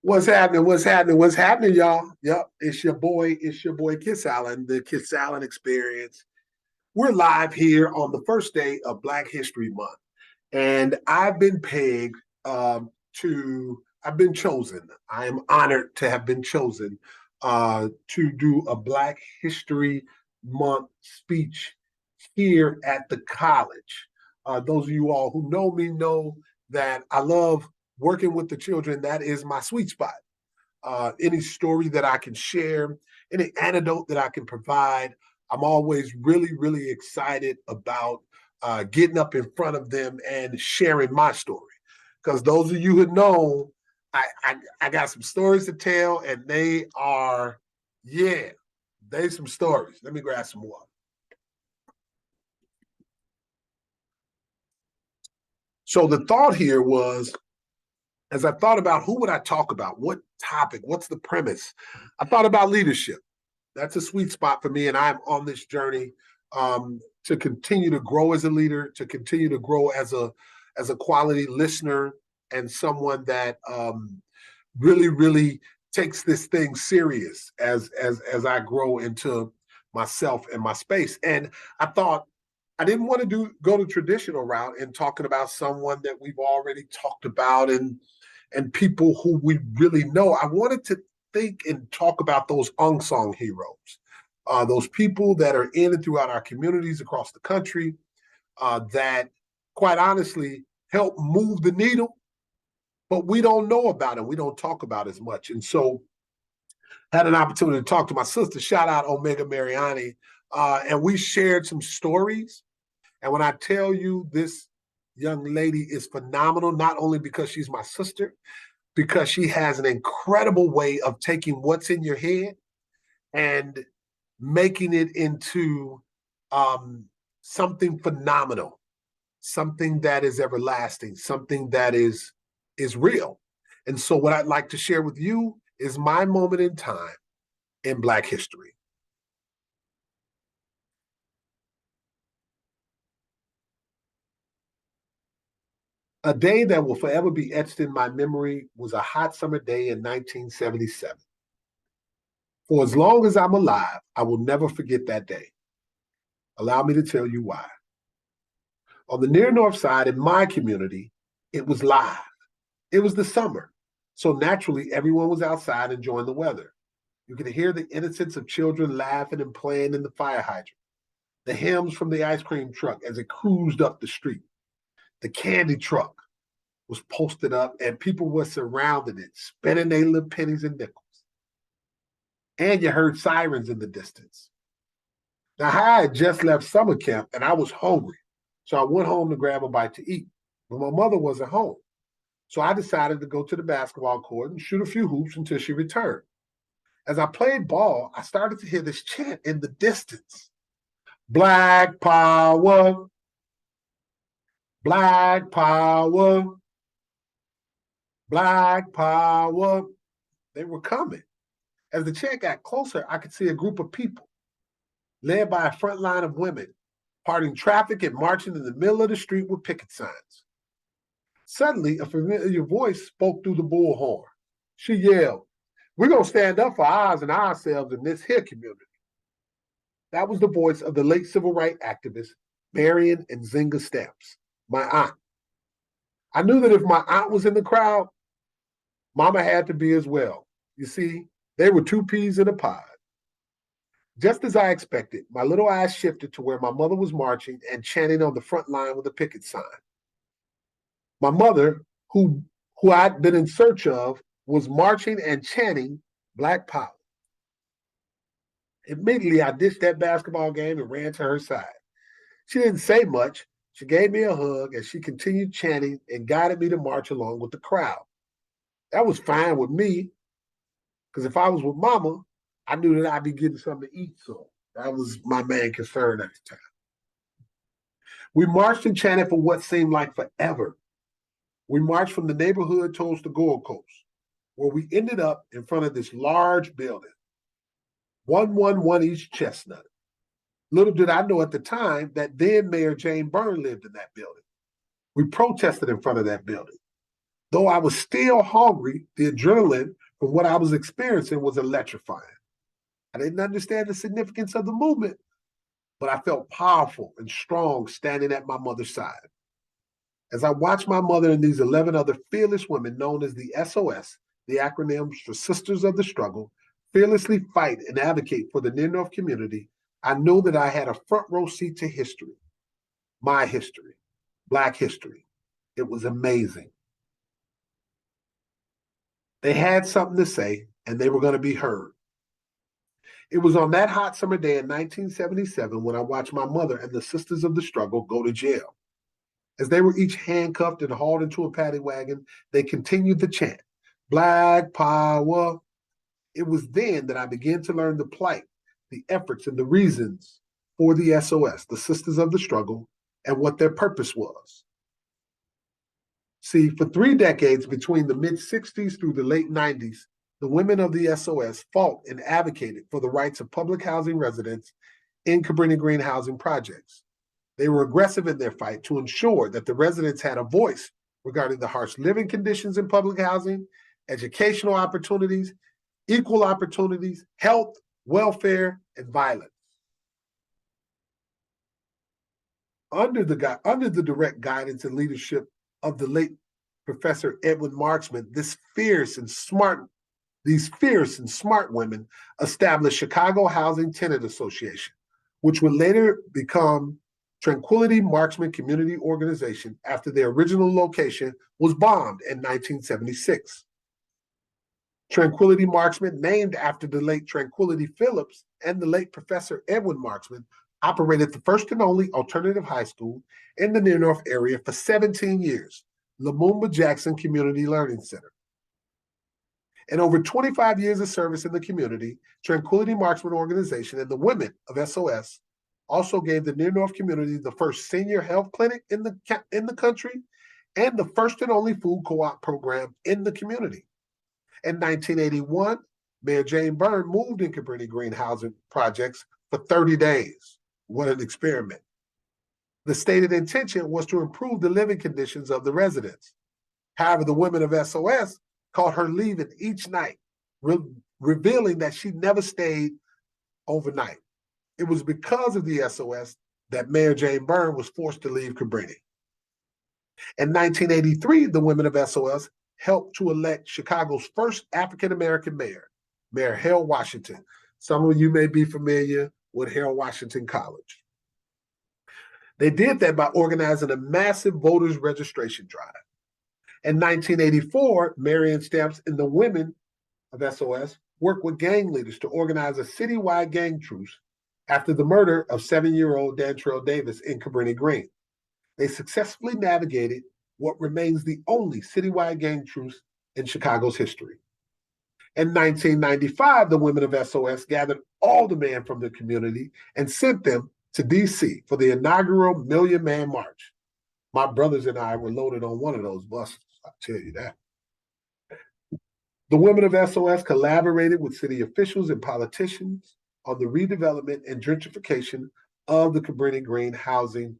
What's happening? What's happening? What's happening, y'all? Yep, it's your boy. It's your boy, Kiss Allen, the Kiss Allen Experience. We're live here on the first day of Black History Month, and I've been pegged I've been chosen. I am honored to have been chosen to do a Black History Month speech here at the college. Those of you all who know me know that I love working with the children. That is my sweet spot. Any story that I can share, any anecdote that I can provide, I'm always really, really excited about getting up in front of them and sharing my story. Because those of you who know, I got some stories to tell, and they some stories. Let me grab some more. So the thought here was, as I thought about who would I talk about, what topic, what's the premise, I thought about leadership. That's a sweet spot for me, and I'm on this journey to continue to grow as a leader, to continue to grow as a quality listener, and someone that really, really takes this thing serious as I grow into myself and my space. And I thought I didn't want to go the traditional route and talking about someone that we've already talked about and people who we really know. I wanted to think and talk about those unsung heroes, those people that are in and throughout our communities across the country that, quite honestly, help move the needle, but we don't know about it. We don't talk about as much. And so had an opportunity to talk to my sister, shout out Omega Mariani, and we shared some stories. And when I tell you this young lady is phenomenal, not only because she's my sister, because she has an incredible way of taking what's in your head and making it into something phenomenal, something that is everlasting, something that is real. And so what I'd like to share with you is my moment in time in Black history. A day that will forever be etched in my memory was a hot summer day in 1977. For as long as I'm alive, I will never forget that day. Allow me to tell you why. On the near north side in my community, it was live. It was the summer. So naturally, everyone was outside enjoying the weather. You could hear the innocence of children laughing and playing in the fire hydrant, the hymns from the ice cream truck as it cruised up the street. The candy truck was posted up and people were surrounding it, spending their little pennies and nickels. And you heard sirens in the distance. Now, I had just left summer camp and I was hungry. So I went home to grab a bite to eat. But my mother wasn't home. So I decided to go to the basketball court and shoot a few hoops until she returned. As I played ball, I started to hear this chant in the distance. Black power, black power, black power. They were coming. As the chant got closer, I could see a group of people led by a front line of women parting traffic and marching in the middle of the street with picket signs. Suddenly, a familiar voice spoke through the bullhorn. She yelled, "We're going to stand up for ours and ourselves in this here community." That was the voice of the late civil rights activist, Marion and Zinga Stamps, my aunt. I knew that if my aunt was in the crowd, Mama had to be as well. You see, they were two peas in a pod. Just as I expected, my little eyes shifted to where my mother was marching and chanting on the front line with a picket sign. My mother, who I'd been in search of, was marching and chanting Black Power. Immediately, I ditched that basketball game and ran to her side. She didn't say much. She gave me a hug as she continued chanting and guided me to march along with the crowd. That was fine with me, because if I was with Mama, I knew that I'd be getting something to eat. So that was my main concern at the time. We marched and chanted for what seemed like forever. We marched from the neighborhood towards the Gold Coast, where we ended up in front of this large building, 111 East Chestnut. Little did I know at the time that then Mayor Jane Byrne lived in that building. We protested in front of that building. Though I was still hungry, the adrenaline from what I was experiencing was electrifying. I didn't understand the significance of the movement, but I felt powerful and strong standing at my mother's side. As I watched my mother and these 11 other fearless women known as the S.O.S, the acronym for Sisters of the Struggle, fearlessly fight and advocate for the Near North community, I knew that I had a front row seat to history, my history, Black history. It was amazing. They had something to say, and they were going to be heard. It was on that hot summer day in 1977 when I watched my mother and the Sisters of the Struggle go to jail. As they were each handcuffed and hauled into a paddy wagon, they continued the chant, Black Power. It was then that I began to learn the plight, the efforts, and the reasons for the S.O.S, the Sisters of the Struggle, and what their purpose was. See, for 3 decades between the mid-60s through the late 90s, the women of the S.O.S fought and advocated for the rights of public housing residents in Cabrini Green housing projects. They were aggressive in their fight to ensure that the residents had a voice regarding the harsh living conditions in public housing, educational opportunities, equal opportunities, health, welfare, and violence. Under the direct guidance and leadership of the late Professor Edwin Marksman, these fierce and smart women established Chicago Housing Tenant Association, which would later become Tranquility Marksman Community Organization after their original location was bombed in 1976. Tranquility Marksman, named after the late Tranquility Phillips and the late Professor Edwin Marksman, operated the first and only alternative high school in the Near North area for 17 years, Lumumba Jackson Community Learning Center. In over 25 years of service in the community, Tranquility Marksman Organization and the women of S.O.S also gave the Near North community the first senior health clinic in the country and the first and only food co-op program in the community. In 1981, Mayor Jane Byrne moved in Cabrini Green housing projects for 30 days. What an experiment. The stated intention was to improve the living conditions of the residents. However, the women of S.O.S caught her leaving each night, revealing that she never stayed overnight. It was because of the S.O.S that Mayor Jane Byrne was forced to leave Cabrini. In 1983, the women of S.O.S helped to elect Chicago's first African-American mayor, Mayor Harold Washington. Some of you may be familiar with Harold Washington College. They did that by organizing a massive voters registration drive. In 1984, Marion Stamps and the women of S.O.S worked with gang leaders to organize a citywide gang truce after the murder of 7-year-old Dantrell Davis in Cabrini Green. They successfully navigated what remains the only citywide gang truce in Chicago's history. In 1995, the women of S.O.S gathered all the men from the community and sent them to D.C. for the inaugural Million Man March. My brothers and I were loaded on one of those buses, I'll tell you that. The women of S.O.S collaborated with city officials and politicians on the redevelopment and gentrification of the Cabrini Green Housing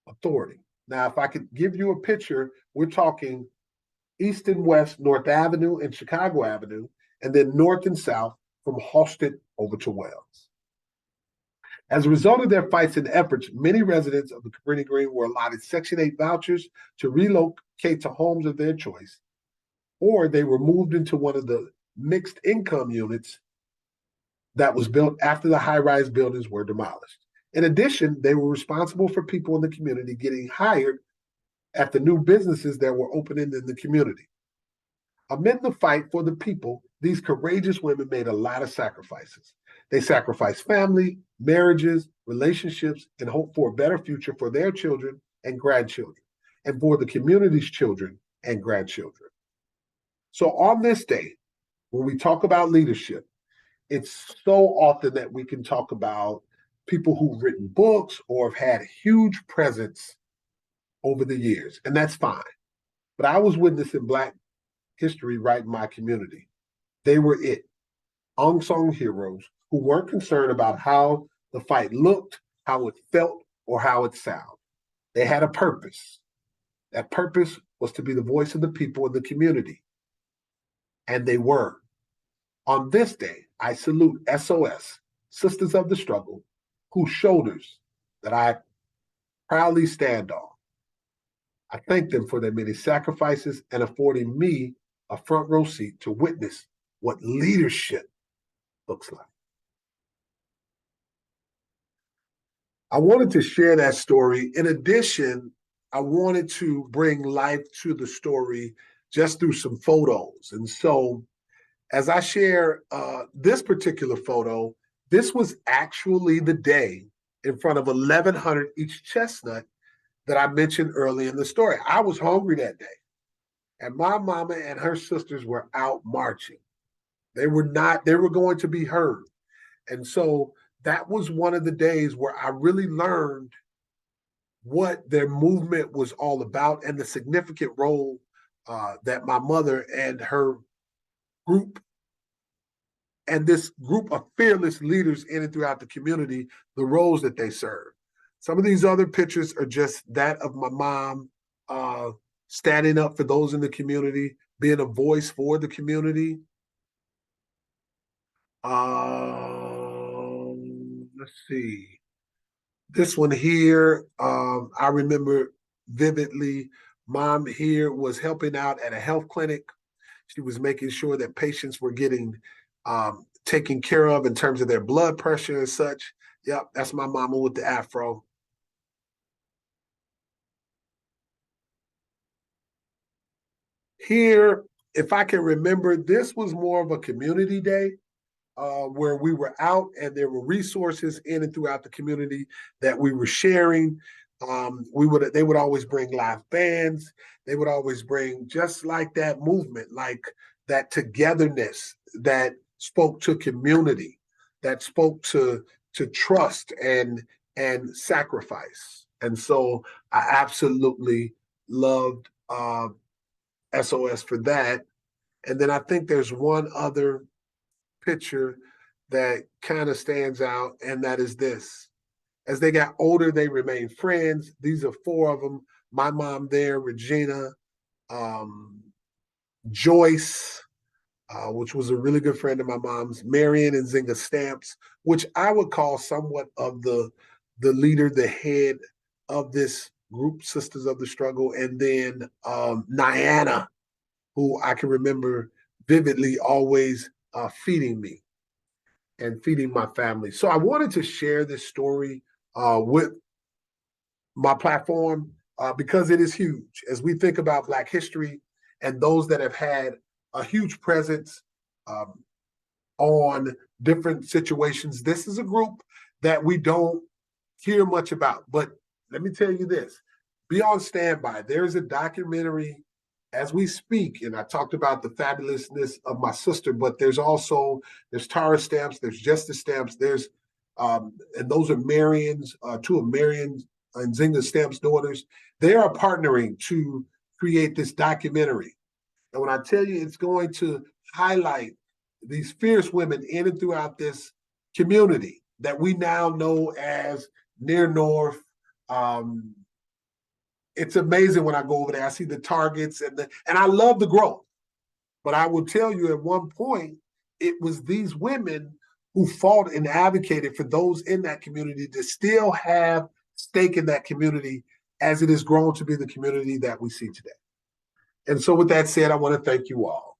Authority. Now, if I could give you a picture, we're talking east and west, North Avenue and Chicago Avenue, and then north and south from Halsted over to Wells. As a result of their fights and efforts, many residents of the Cabrini Green were allotted Section 8 vouchers to relocate to homes of their choice, or they were moved into one of the mixed income units that was built after the high-rise buildings were demolished. In addition, they were responsible for people in the community getting hired at the new businesses that were opening in the community. Amid the fight for the people, these courageous women made a lot of sacrifices. They sacrificed family, marriages, relationships, and hope for a better future for their children and grandchildren, and for the community's children and grandchildren. So on this day, when we talk about leadership, it's so often that we can talk about people who've written books or have had huge presence over the years, and that's fine. But I was witnessing Black history right in my community. They were it, unsung heroes who weren't concerned about how the fight looked, how it felt, or how it sounded. They had a purpose. That purpose was to be the voice of the people in the community. And they were. On this day, I salute SOS, Sisters of the Struggle, whose shoulders that I proudly stand on. I thank them for their many sacrifices and affording me a front row seat to witness what leadership looks like. I wanted to share that story. In addition, I wanted to bring life to the story just through some photos. And so, as I share this particular photo, this was actually the day in front of 1,100 East Chestnut that I mentioned early in the story. I was hungry that day, and my mama and her sisters were out marching. They were going to be heard. And so that was one of the days where I really learned what their movement was all about and the significant role that my mother and her group and this group of fearless leaders in and throughout the community, the roles that they serve. Some of these other pictures are just that of my mom standing up for those in the community, being a voice for the community. Let's see. This one here, I remember vividly. Mom here was helping out at a health clinic. She was making sure that patients were getting taken care of in terms of their blood pressure and such. Yep, that's my mama with the afro. Here, if I can remember, this was more of a community day. Where we were out and there were resources in and throughout the community that we were sharing. They would always bring live bands. They would always bring just like that movement, like that togetherness that spoke to community, that spoke to trust and sacrifice. And so I absolutely loved SOS for that. And then I think there's one other picture that kind of stands out, and that is this. As they got older, they remained friends. These are four of them. My mom there, Regina, um, Joyce, which was a really good friend of my mom's, Marion and Zinga Stamps, which I would call somewhat of the leader, the head of this group, Sisters of the Struggle, and then Niana, who I can remember vividly always feeding me and feeding my family. So I wanted to share this story with my platform because it is huge. As we think about Black history and those that have had a huge presence um, on different situations, this is a group that we don't hear much about. But let me tell you this, be on standby. There's a documentary as we speak, and I talked about the fabulousness of my sister, but there's Tara Stamps, there's Justice Stamps, and those are Marion's, two of Marion's and Zinga Stamps' daughters. They are partnering to create this documentary. And when I tell you it's going to highlight these fierce women in and throughout this community that we now know as Near North, it's amazing when I go over there. I see the targets and I love the growth. But I will tell you at one point, it was these women who fought and advocated for those in that community to still have stake in that community as it has grown to be the community that we see today. And so with that said, I want to thank you all.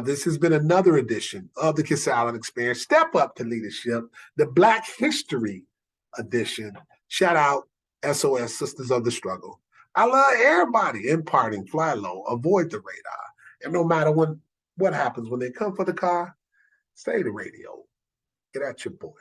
This has been another edition of the Kiss Island Experience. Step up to leadership, the Black History edition. Shout out SOS, Sisters of the Struggle. I love everybody imparting, fly low, avoid the radar. And no matter what happens when they come for the car, say the radio. Get at your boy.